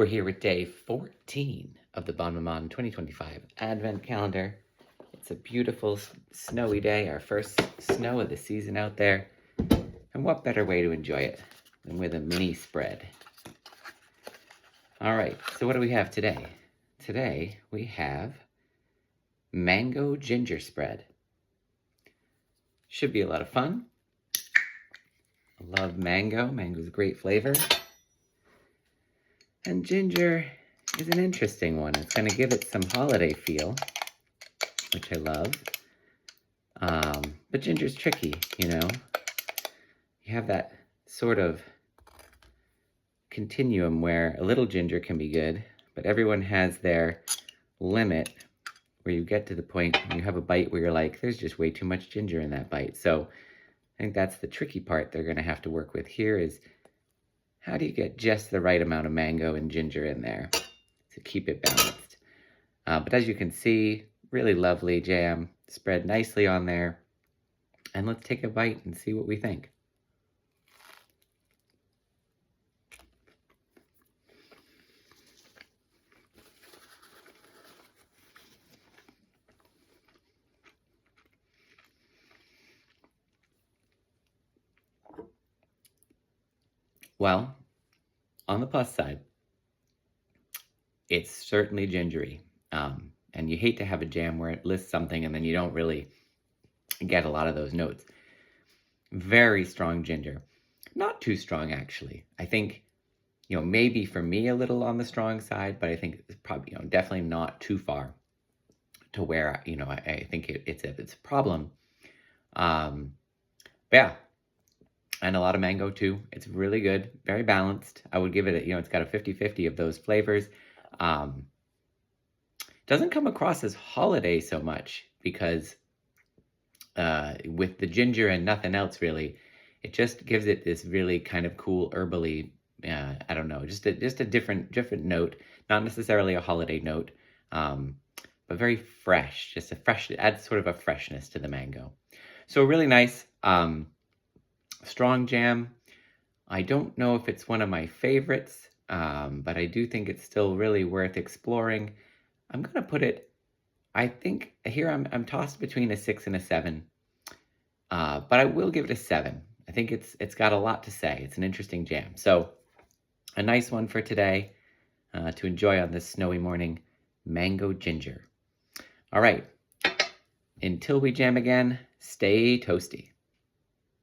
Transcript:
We're here with day 14 of the Bonne Maman 2025 Advent Calendar. It's a beautiful snowy day, our first snow of the season out there. And what better way to enjoy it than with a mini spread? All right, so what do we have today? Today we have mango ginger spread. Should be a lot of fun. I love mango. Mango's a great flavor. And ginger is an interesting one. It's going to give it some holiday feel, which I love. But ginger's tricky, you know. You have that sort of continuum where a little ginger can be good, but everyone has their limit where you get to the point when you have a bite where you're like, there's just way too much ginger in that bite. So I think that's the tricky part they're going to have to work with here is how do you get just the right amount of mango and ginger in there to keep it balanced? But as you can see, really lovely jam spread nicely on there. And let's take a bite and see what we think. Well, on the plus side, it's certainly gingery. And you hate to have a jam where it lists something and then you don't really get a lot of those notes. Very strong ginger. Not too strong, actually. I think, maybe for me a little on the strong side, but I think it's probably, definitely not too far to where, I think it's a problem. Yeah. And a lot of mango too. It's really good, very balanced. I would give it, it's got a 50-50 of those flavors. Doesn't come across as holiday so much because with the ginger and nothing else really, it just gives it this really kind of cool herbally, I don't know, just a different note, not necessarily a holiday note, but very fresh, just it adds sort of a freshness to the mango. So really nice. Strong jam. I don't know if it's one of my favorites, but I do think it's still really worth exploring. I'm going to put it, I think, here I'm tossed between a 6 and a 7, but I will give it a 7. I think it's got a lot to say. It's an interesting jam. So a nice one for today to enjoy on this snowy morning, mango ginger. All right, until we jam again, stay toasty.